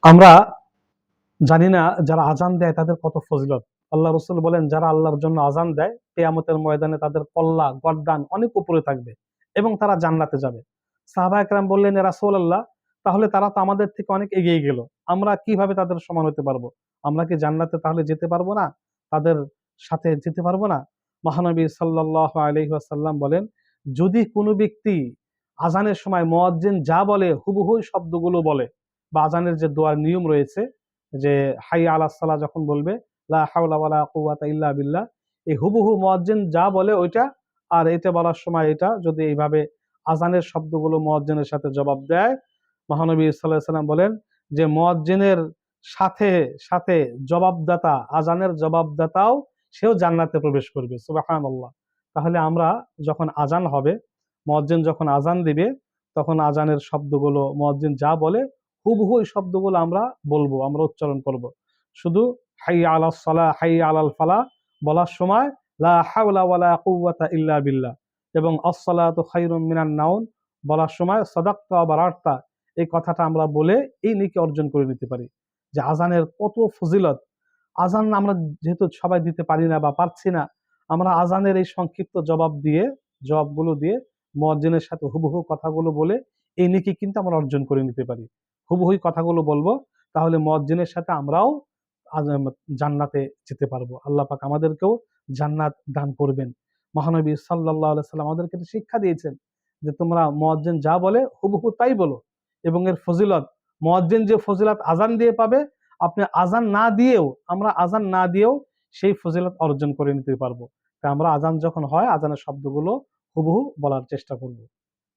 আমরা জানি না যারা আজান দেয় তাদের কত ফজিলত। আল্লাহ রসুল বলেন, যারা আল্লাহর জন্য আজান দেয় কিয়ামতের ময়দানে তাদের কল্লা গর্দান অনেক উপরে থাকবে এবং তারা জান্নাতে যাবে। সাহাবা একরাম বললেন, এ রাসূলুল্লাহ, তাহলে তারা তো আমাদের থেকে অনেক এগিয়ে গেল, আমরা কিভাবে তাদের সমান হতে পারবো? আমরা কি জান্নাতে তাহলে যেতে পারবো না? তাদের সাথে যেতে পারবো না? মহানবী সাল্লাল্লাহু আলাইহি ওয়াসাল্লাম বলেন, যদি কোনো ব্যক্তি আজানের সময় মুয়াজ্জিন যা বলে হুবহু শব্দগুলো বলে, বা আজানের যে দোয়ার নিয়ম রয়েছে, যে হাইয়া আলাস সালাহ যখন বলবে লা হাওলা ওয়ালা কুওয়াতা ইল্লা বিল্লাহ, এই হুবহু মুয়াজ্জিন যা বলে ওইটা, আর এটা বলার সময় এটা যদি এইভাবে আজানের শব্দগুলো মুয়াজ্জিনের সাথে জবাব দেয়, মহানবী সাল্লাল্লাহু আলাইহি সাল্লাম বলেন যে মুয়াজ্জিনের সাথে সাথে জবাবদাতা, আজানের জবাবদাতাও সেও জান্নাতে প্রবেশ করবে। সুবহানাল্লাহ। তাহলে আমরা যখন আজান হবে, মুয়াজ্জিন যখন আজান দিবে, তখন আজানের শব্দগুলো মুয়াজ্জিন যা বলে হুবহু এই শব্দগুলো আমরা বলবো, আমরা উচ্চারণ করব। শুধু হাইয়া আলাস সালাহ হাইয়া আলাল ফালাহ বলার সময় লা হাওলা ওয়ালা কুওয়াতা ইল্লা বিল্লাহ, এবং আস-সালাতু খায়রুম মিনান নাওম বলার সময় সাদাক্তা ওয়া বারারতা, এই কথাটা আমরা বলে এই নেকি অর্জন করে নিতে পারি। যে আজানের কত ফজিলত! আজান আমরা যেহেতু সবাই দিতে পারি না বা পারছি না, আমরা আজানের এই সংক্ষিপ্ত জবাবগুলো দিয়ে মুয়াজ্জিনের সাথে হুবহু কথাগুলো বলে এই নেকি কিন্তু আমরা অর্জন করে নিতে পারি। হুবহুই কথাগুলো বলবো, তাহলে মুয়াজ্জিনের সাথে আমরাও জান্নাতে যেতে পারবো। আল্লাহ পাক আমাদেরকেও জান্নাত দান করবেন। মহানবী সাল্লাল্লাহু আলাইহি সাল্লাম আমাদেরকে শিক্ষা দিয়েছেন যে তোমরা মুয়াজ্জিন যা বলে হুবহু তাই বলো, এবং এর ফজিলত, মুয়াজ্জিন যে ফজিলত আজান দিয়ে পাবে, আপনি আজান না দিয়েও, আমরা আজান না দিয়েও সেই ফজিলত অর্জন করে নিতে পারবো। তা আমরা আজান যখন হয় আজানের শব্দগুলো হুবহু বলার চেষ্টা করব।